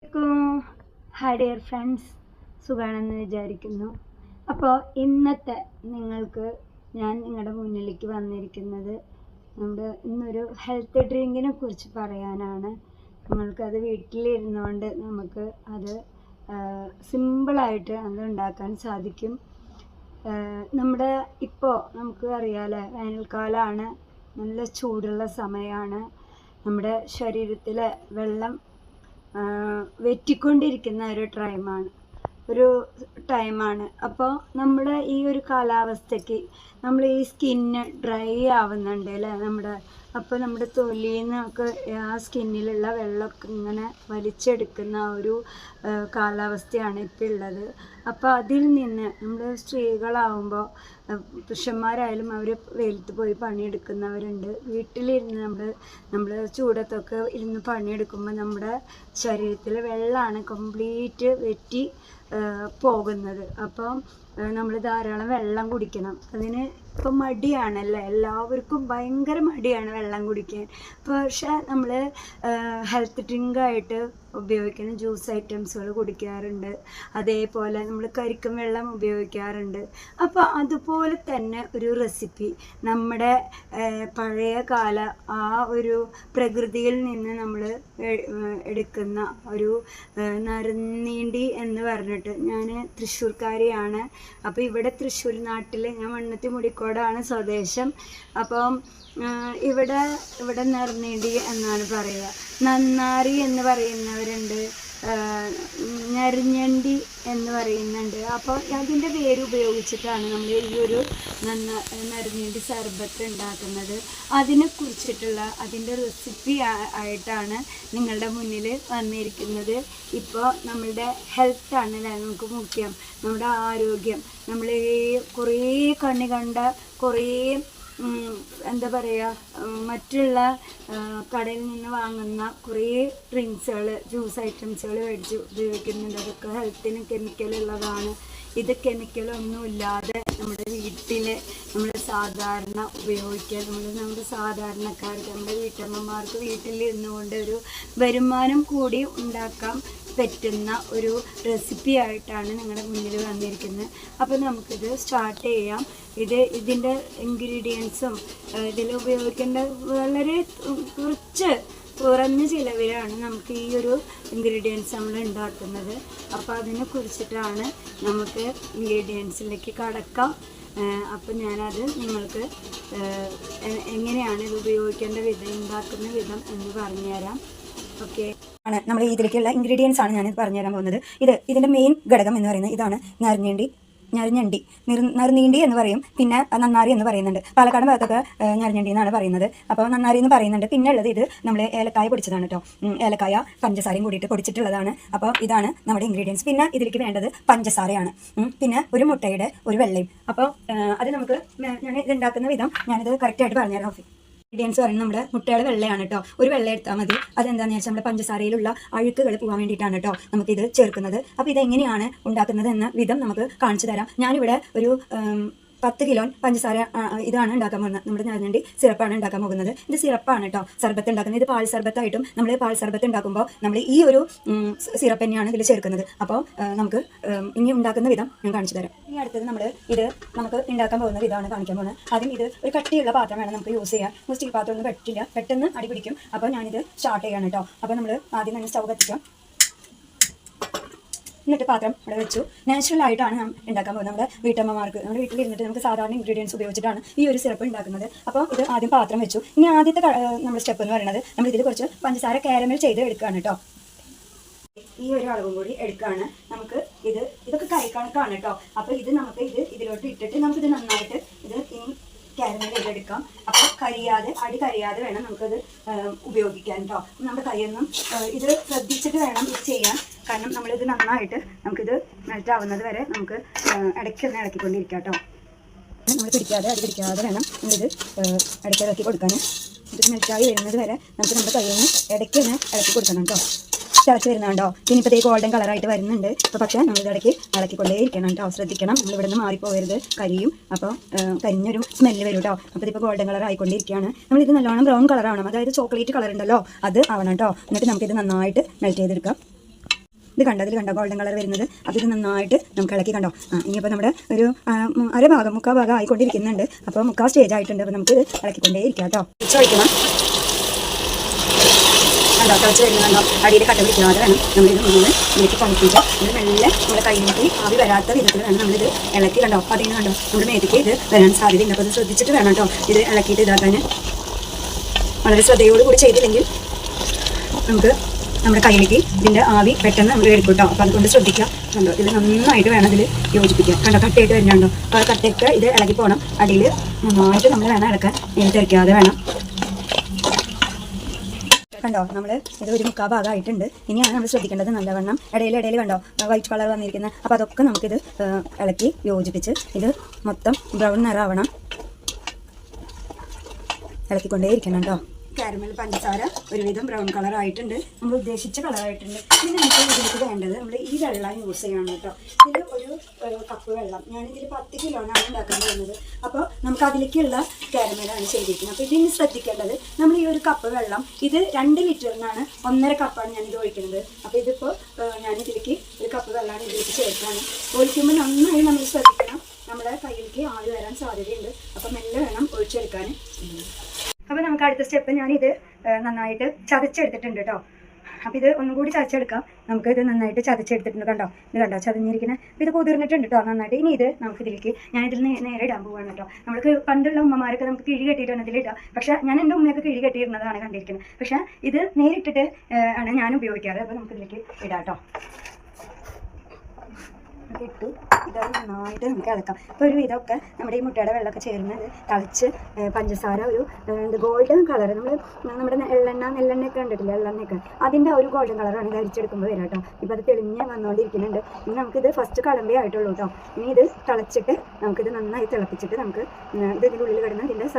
Hi dear friends, സുഖമാണെന്ന് വിചാരിക്കുന്നു. അപ്പോൾ ഇന്നത്തെ ഞാൻ നിങ്ങളുടെ മുന്നിലേക്ക് വന്നിരിക്കുന്നത് ഇന്നൊരു ഹെൽത്ത് ഡ്രിങ്കിനെ കുറിച്ച് പറയാനാണ്. നിങ്ങൾക്കത് വീട്ടിലിരുന്നുകൊണ്ട് നമുക്ക് അത് സിമ്പിളായിട്ട് അത് ഉണ്ടാക്കാൻ സാധിക്കും. ഇപ്പോൾ നമുക്ക് അറിയാമല്ലേ, വേനൽക്കാലമാണ്, നല്ല ചൂടുള്ള സമയമാണ്. നമ്മുടെ ശരീരത്തിലെ വെള്ളം വറ്റിക്കൊണ്ടിരിക്കുന്ന ഒരു ടൈമാണ്. അപ്പോൾ നമ്മുടെ ഈ ഒരു കാലാവസ്ഥയ്ക്ക് ഈ സ്കിന്ന് ഡ്രൈ ആവുന്നുണ്ട് അല്ലേ അപ്പോൾ നമ്മുടെ തൊലിയിൽ നിന്നൊക്കെ ആ സ്കിന്നിലുള്ള വെള്ളമൊക്കെ ഇങ്ങനെ വലിച്ചെടുക്കുന്ന ഒരു കാലാവസ്ഥയാണ് ഇപ്പോൾ ഉള്ളത്. അപ്പോൾ അതിൽ നിന്ന് നമ്മൾ സ്ത്രീകളാവുമ്പോൾ, പുരുഷന്മാരായാലും അവർ വെയിലത്ത് പോയി പണിയെടുക്കുന്നവരുണ്ട്. വീട്ടിലിരുന്ന് നമ്മൾ ചൂടത്തൊക്കെ ഇരുന്ന് പണിയെടുക്കുമ്പോൾ നമ്മുടെ ശരീരത്തിലെ വെള്ളമാണ് കംപ്ലീറ്റ് വറ്റി പോകുന്നത്. അപ്പം നമ്മൾ ധാരാളം വെള്ളം കുടിക്കണം. അതിന് ഇപ്പം മടിയാണല്ലേ, എല്ലാവർക്കും ഭയങ്കര മടിയാണ് വെള്ളം കുടിക്കാൻ. പക്ഷേ നമ്മൾ ഹെൽത്ത് ഡ്രിങ്കായിട്ട് ഉപയോഗിക്കുന്ന ജ്യൂസ് ഐറ്റംസുകൾ കുടിക്കാറുണ്ട്. അതേപോലെ നമ്മൾ കരിക്കും വെള്ളം ഉപയോഗിക്കാറുണ്ട്. അപ്പോൾ അതുപോലെ തന്നെ ഒരു റെസിപ്പി നമ്മുടെ പഴയ കാല ആ ഒരു പ്രകൃതിയിൽ നിന്ന് നമ്മൾ എടുക്കുന്ന ഒരു നറുനീണ്ടി എന്ന് പറഞ്ഞിട്ട്, ഞാൻ തൃശ്ശൂർക്കാരിയാണ്. അപ്പോൾ ഇവിടെ തൃശ്ശൂർ നാട്ടിൽ ഞാൻ മണ്ണത്തി മുടിക്കോടാണ് സ്വദേശം. അപ്പം ഇവിടെ നറുനീണ്ടി എന്നാണ് പറയുക. നന്നാരി എന്ന് പറയുന്നവരുണ്ട്, ഞെരിഞ്ഞണ്ടി എന്ന് പറയുന്നുണ്ട്. അപ്പോൾ അതിൻ്റെ പേര് ഉപയോഗിച്ചിട്ടാണ് നമ്മൾ ഈ ഒരു നറുനീണ്ടി സർബത്ത് ഉണ്ടാക്കുന്നത്. അതിനെക്കുറിച്ചിട്ടുള്ള അതിൻ്റെ റെസിപ്പി ആയിട്ടാണ് നിങ്ങളുടെ മുന്നിൽ വന്നിരിക്കുന്നത്. ഇപ്പോൾ നമ്മളുടെ ഹെൽത്താണല്ലേ നമുക്ക് മുഖ്യം, നമ്മുടെ ആരോഗ്യം. നമ്മൾ കുറേ കണ്ണി കണ്ട കുറേ എന്താ പറയുക, മറ്റുള്ള കടയിൽ നിന്ന് വാങ്ങുന്ന കുറേ ഡ്രിങ്ക്സുകൾ, ജ്യൂസ് ഐറ്റംസുകൾ മേടിച്ച് ഉപയോഗിക്കുന്നുണ്ട്. അതൊക്കെ ഹെൽത്തിന് കെമിക്കലുള്ളതാണ്. ഇത് കെമിക്കലൊന്നുമില്ലാതെ നമ്മുടെ വീട്ടിൽ നമ്മൾ സാധാരണ ഉപയോഗിക്കുക, നമ്മുടെ സാധാരണക്കാർക്ക്, നമ്മുടെ വീട്ടമ്മമാർക്ക് വീട്ടിലിരുന്നു കൊണ്ട് ഒരു വരുമാനം കൂടി ഉണ്ടാക്കാൻ പറ്റുന്ന ഒരു റെസിപ്പി ആയിട്ടാണ് നിങ്ങളുടെ മുന്നിൽ വന്നിരിക്കുന്നത്. അപ്പോൾ നമുക്കിത് സ്റ്റാർട്ട് ചെയ്യാം. ഇതിൻ്റെ ഇൻഗ്രീഡിയൻസും ഇതിൽ ഉപയോഗിക്കേണ്ട വളരെ കുറഞ്ഞ ചിലവിലാണ് നമുക്ക് ഈ ഒരു ഇൻഗ്രീഡിയൻസ് നമ്മൾ ഉണ്ടാക്കുന്നത്. അപ്പോൾ അതിനെ കുറിച്ചിട്ടാണ് നമുക്ക് ഇൻഗ്രീഡിയൻസിലേക്ക് കടക്കാം. അപ്പോൾ ഞാനത് നിങ്ങൾക്ക് എങ്ങനെയാണ് ഇത് ഉപയോഗിക്കേണ്ട വിധം, ഉണ്ടാക്കുന്ന വിധം എന്ന് പറഞ്ഞുതരാം. ഓക്കെ, നമ്മൾ ഇതിലേക്കുള്ള ഇൻഗ്രീഡിയൻസ് ആണ് ഞാൻ പറഞ്ഞുതരാൻ പോകുന്നത്. ഇതിൻ്റെ മെയിൻ ഘടകം എന്ന് പറയുന്നത് ഇതാണ്. നറുനീണ്ടി എന്ന് പറയും, പിന്നെ നന്നാരി എന്ന് പറയുന്നുണ്ട്. പാലക്കാട് ഭാഗത്തൊക്കെ ഞരഞ്ഞണ്ടി എന്നാണ് പറയുന്നത്. അപ്പോൾ നന്നാരി എന്ന് പറയുന്നുണ്ട്. പിന്നെ ഉള്ളത് ഇത് നമ്മൾ ഏലക്കായ പൊടിച്ചതാണ് കേട്ടോ. ഏലക്കായ പഞ്ചസാരയും കൂടിയിട്ട് പൊടിച്ചിട്ടുള്ളതാണ്. അപ്പോൾ ഇതാണ് നമ്മുടെ ഇൻഗ്രീഡിയൻസ്. പിന്നെ ഇതിലേക്ക് വേണ്ടത് പഞ്ചസാരയാണ്, പിന്നെ ഒരു മുട്ടയുടെ ഒരു വെള്ളയും. അപ്പോൾ അത് നമുക്ക് ഞാൻ ഇത് ഉണ്ടാക്കുന്ന വിധം ഞാനിത് കറക്റ്റായിട്ട് പറഞ്ഞുതരാം. ഓക്കെ, ഇൻഗ്രീഡിയൻസ് പറയുന്നത് നമ്മുടെ മുട്ടയുടെ വെള്ളയാണ് കേട്ടോ. ഒരു വെള്ള എടുത്താൽ മതി. അതെന്താണെന്ന് വെച്ചാൽ നമ്മുടെ പഞ്ചസാരയിലുള്ള അഴുക്കുകൾ പോകാൻ വേണ്ടിയിട്ടാണ് കേട്ടോ നമുക്കിത് ചേർക്കുന്നത്. അപ്പോൾ ഇതെങ്ങനെയാണ് ഉണ്ടാക്കുന്നത് എന്ന വിധം നമുക്ക് കാണിച്ചു തരാം. ഞാനിവിടെ ഒരു 10 കിലോ പഞ്ചസാര ഇതാണ് ഉണ്ടാക്കാൻ പോകുന്നത്. നമ്മുടെ ഞരഞ്ഞണ്ടി സിറപ്പാണ് ഉണ്ടാക്കാൻ പോകുന്നത്. ഇത് സിറപ്പാണ് കേട്ടോ, സർബത്ത് ഉണ്ടാക്കുന്നത്. ഇത് പാൽ സർബത്തായിട്ടും നമ്മൾ പാൽ സർബത്ത് ഉണ്ടാക്കുമ്പോൾ നമ്മൾ ഈ ഒരു സിറപ്പ് തന്നെയാണ് ഇതിൽ ചേർക്കുന്നത്. അപ്പോൾ നമുക്ക് ഇനി ഉണ്ടാക്കുന്ന വിധം ഞാൻ കാണിച്ചു തരാം. ഇനി അടുത്തത് നമുക്ക് ഉണ്ടാക്കാൻ പോകുന്ന വിധമാണ് കാണിക്കാൻ പോകുന്നത്. ആദ്യം ഇത് ഒരു കട്ടിയുള്ള പാത്രം വേണം നമുക്ക് യൂസ് ചെയ്യാൻ. സ്റ്റീൽ പാത്രം ഒന്നും പറ്റില്ല, പെട്ടെന്ന് അടി പിടിക്കും. അപ്പോൾ ഞാനിത് സ്റ്റാർട്ട് ചെയ്യാണ് കേട്ടോ. അപ്പോൾ നമ്മൾ ആദ്യം തന്നെ സ്റ്റൗ കത്തിക്കാം. എന്നിട്ട് പാത്രം ഇവിടെ വെച്ചു. നാച്ചുറൽ ആയിട്ടാണ് ഞാൻ ഉണ്ടാക്കാൻ പോകുന്നത്. നമ്മുടെ വീട്ടമ്മമാർക്ക് നമ്മുടെ വീട്ടിലിരുന്നിട്ട് നമുക്ക് സാധാരണ ഇൻഗ്രീഡിയൻസ് ഉപയോഗിച്ചിട്ടാണ് ഈ ഒരു സിറപ്പ് ഉണ്ടാക്കുന്നത്. അപ്പോൾ ഇത് ആദ്യം പാത്രം വെച്ചു. ഇനി ആദ്യത്തെ നമ്മുടെ സ്റ്റെപ്പ് എന്ന് പറയുന്നത് നമ്മൾ ഇതിൽ കുറച്ച് പഞ്ചസാര കാരമൽ ചെയ്ത് എടുക്കുകയാണ് കേട്ടോ. ഈ ഒരു അളവും കൂടി എടുക്കുകയാണ്. നമുക്ക് ഇതൊക്കെ കൈക്കണക്കാണ് കേട്ടോ. അപ്പോൾ നമുക്ക് ഇതിലോട്ട് ഇട്ടിട്ട് നമുക്കിത് നന്നായിട്ട് ഇനി കാരമൽ ചെയ്തെടുക്കാം. അപ്പോൾ അടി കരിയാതെ വേണം നമുക്കത് ഉപയോഗിക്കാൻ കേട്ടോ. നമ്മുടെ കൈയൊന്നും ഇത് ശ്രദ്ധിച്ചിട്ട് വേണം ഇത് ചെയ്യാൻ. കാരണം നമ്മളിത് നന്നായിട്ട് നമുക്കിത് മെൽറ്റ് ആവുന്നത് വരെ നമുക്ക് ഇടയ്ക്കൊന്ന് ഇളക്കിക്കൊണ്ടിരിക്കാം കേട്ടോ. നമ്മൾ അടി പിടിക്കാതെ വേണം നമ്മളിത് ഇടയ്ക്കിളക്കി കൊടുക്കാനും. ഇത് മെൽറ്റായി വരുന്നത് വരെ നമുക്ക് നമ്മുടെ കൈയൊന്ന് ഇടയ്ക്കൊന്ന് ഇളക്കി കൊടുക്കണം കേട്ടോ. തിളച്ച് വരുന്നുണ്ടോ? ഇനിയിപ്പോൾ ഗോൾഡൻ കളറായിട്ട് വരുന്നുണ്ട്. അപ്പോൾ പക്ഷേ നമ്മളിത് ഇടയ്ക്ക് ഇളക്കിക്കൊണ്ടേ ഇരിക്കണം കേട്ടോ. ശ്രദ്ധിക്കണം, നമ്മളിവിടെ നിന്ന് മാറിപ്പോകരുത്, കരിയും. അപ്പോൾ കരിഞ്ഞൊരു സ്മെല്ല് വരും കേട്ടോ. അപ്പോൾ ഇതിപ്പോൾ ഗോൾഡൻ കളർ ആയിക്കൊണ്ടിരിക്കുകയാണ്. നമ്മളിത് നല്ലോണം ബ്രൗൺ കളറാവണം, അതായത് ചോക്ലേറ്റ് കളർ ഉണ്ടല്ലോ, അത് ആവണം കേട്ടോ. എന്നിട്ട് നമുക്കിത് നന്നായിട്ട് മെൽറ്റ് ചെയ്തെടുക്കാം. ഇത് കണ്ടോ, അതിൽ കണ്ടോ ഗോൾഡൻ കളർ വരുന്നത്. അതിൽ നന്നായിട്ട് നമുക്ക് ഇളക്കി കണ്ടോ. ഇനിയിപ്പോൾ നമ്മുടെ ഒരു അരഭാഗം 3/4 ഭാഗം ആയിക്കൊണ്ടിരിക്കുന്നുണ്ട്. അപ്പോൾ 3/4 സ്റ്റേജ് ആയിട്ടുണ്ട്. അപ്പോൾ നമുക്ക് ഇളക്കിക്കൊണ്ടേ ഇരിക്കാം കേട്ടോ. ഒഴിക്കണം കണ്ടോ, തിളച്ച് വരുന്നുണ്ടോ, അടിയിൽ കട്ട പിടിക്കാതെ വേണം നമ്മളിത് മുഴുവൻ ഇതിലേക്ക് പണിപ്പിക്കുക. ഇത് മെല്ലെ നമ്മുടെ കയ്യിലേക്ക് ആവി വരാത്ത വിധത്തിൽ വേണം നമ്മളിത് ഇളക്കി കണ്ടോ. അപ്പോൾ അതിന് കണ്ടോ നമ്മുടെ മേത്തേക്ക് ഇത് വരാൻ സാധ്യതയുണ്ട്. അപ്പോൾ അത് ശ്രദ്ധിച്ചിട്ട് വേണം കേട്ടോ ഇത് ഇളക്കിയിട്ട് ഇതാക്കാൻ. വളരെ ശ്രദ്ധയോടുകൂടി ചെയ്തില്ലെങ്കിൽ നമുക്ക് നമ്മുടെ കയ്യിലേക്ക് ഇതിൻ്റെ ആവി പെട്ടെന്ന് നമ്മൾ എടുക്കും കേട്ടോ. അപ്പോൾ അതുകൊണ്ട് ശ്രദ്ധിക്കുക കണ്ടോ. ഇത് നന്നായിട്ട് വേണം ഇതിൽ യോജിപ്പിക്കുക കണ്ടോ. കട്ടയായിട്ട് വരുന്നുണ്ടോ. അപ്പോൾ കട്ടയൊക്കെ ഇത് ഇളകി പോകണം. അടിയിൽ നന്നായിട്ട് നമ്മൾ വേണം ഇളക്കാൻ, തെറിക്കാതെ വേണം കണ്ടോ. നമ്മൾ ഇത് ഒരു 3/4 ഭാഗമായിട്ടുണ്ട്. ഇനിയാണ് നമ്മൾ ശ്രദ്ധിക്കേണ്ടത് നല്ലവണ്ണം ഇടയിൽ കണ്ടോ വൈറ്റ് കളർ വന്നിരിക്കുന്നത്. അപ്പോൾ അതൊക്കെ നമുക്കിത് ഇളക്കി യോജിപ്പിച്ച് ഇത് മൊത്തം ബ്രൗൺ നിറമാവണം. ഇളക്കിക്കൊണ്ടേ ഇരിക്കണം കേട്ടോ. കാരമൽ പഞ്ചസാര ഒരുവിധം ബ്രൗൺ കളർ ആയിട്ടുണ്ട്, നമ്മൾ ഉദ്ദേശിച്ച കളറായിട്ടുണ്ട്. പിന്നെ നമുക്ക് ഇതിലേക്ക് വേണ്ടത് നമ്മൾ ഈ വെള്ളം യൂസ് ചെയ്യണം കേട്ടോ. ഇതിൽ ഒരു കപ്പ് വെള്ളം, ഞാനിതിൽ 10 കിലോനാണ് ഉണ്ടാക്കാൻ പോകുന്നത്. അപ്പോൾ നമുക്ക് അതിലേക്കുള്ള കാരമലാണ് ചെയ്തിരിക്കുന്നത്. അപ്പോൾ ഇതിന് ശ്രദ്ധിക്കേണ്ടത് നമ്മൾ ഈ ഒരു കപ്പ് വെള്ളം, ഇത് 2 ലിറ്ററിനാണ് 1.5 കപ്പാണ് ഞാനിത് ഒഴിക്കുന്നത്. അപ്പോൾ ഇതിപ്പോൾ ഞാനിതിലേക്ക് ഒരു കപ്പ് വെള്ളമാണ് ഇതിലേക്ക് ചേർക്കാണ്. ഒഴിക്കുമ്പോൾ നന്നായി നമ്മൾ ശ്രദ്ധിക്കണം, നമ്മുടെ കയ്യിലേക്ക് ആവി വരാൻ സാധ്യതയുണ്ട്. അപ്പോൾ മെല്ലെ വേണം ഒഴിച്ചെടുക്കാൻ. അപ്പോൾ നമുക്ക് അടുത്ത സ്റ്റെപ്പ് ഞാനിത് നന്നായിട്ട് ചതച്ചെടുത്തിട്ടുണ്ട് കേട്ടോ. അപ്പോൾ ഇത് ഒന്നും കൂടി ചതച്ചെടുക്കാം. നമുക്ക് ഇത് നന്നായിട്ട് ചതച്ചെടുത്തിട്ടുണ്ട് കണ്ടോ. ഇത് കണ്ടോ ചതഞ്ഞിരിക്കുന്നത്. ഇത് കുതിർന്നിട്ടുണ്ട് കേട്ടോ നന്നായിട്ട്. ഇനി ഇത് നമുക്ക് ഇതിലേക്ക് ഞാനിതിൽ നേരെ ഇടാൻ പോവാണ് കേട്ടോ. നമുക്ക് പണ്ടുള്ള ഉമ്മമാരൊക്കെ നമുക്ക് കിഴി കെട്ടിയിട്ടാണ് ഇതിലിടാം. പക്ഷേ ഞാൻ എൻ്റെ ഉമ്മയൊക്കെ കിഴി കെട്ടിയിരുന്നതാണ് കണ്ടിരിക്കുന്നത്. പക്ഷേ ഇത് നേരിട്ടിട്ട് ആണ് ഞാൻ ഉപയോഗിക്കാറ്. അപ്പോൾ നമുക്ക് ഇതിലേക്ക് ഇടാം കേട്ടോ. ഇട്ടു ഇത് നന്നായിട്ട് നമുക്ക് ഇളക്കാം. ഇപ്പോൾ ഒരു വിധമൊക്കെ നമ്മുടെ ഈ മുട്ടയുടെ വെള്ളമൊക്കെ ചേർന്ന് തളിച്ച് പഞ്ചസാര ഒരു ഗോൾഡൻ കളർ, നമ്മുടെ നെല്ലെണ്ണയൊക്കെ കണ്ടിട്ടില്ല, എള്ളെണ്ണയൊക്കെ അതിൻ്റെ ഒരു ഗോൾഡൻ കളറാണ് ഇത് അരിച്ചെടുക്കുമ്പോൾ വരാം കേട്ടോ. ഇപ്പോൾ അത് തെളിഞ്ഞ് വന്നുകൊണ്ടിരിക്കുന്നുണ്ട്. ഇനി നമുക്കിത് ഫസ്റ്റ് കളമ്പേ ആയിട്ടുള്ളൂ കേട്ടോ. ഇനി ഇത് തിളച്ചിട്ട് നമുക്കിത് നന്നായി തിളപ്പിച്ചിട്ട് നമുക്ക് ഇത് ഇതിൻ്റെ ഉള്ളിൽ കിടന്ന് ഇതിൻ്റെ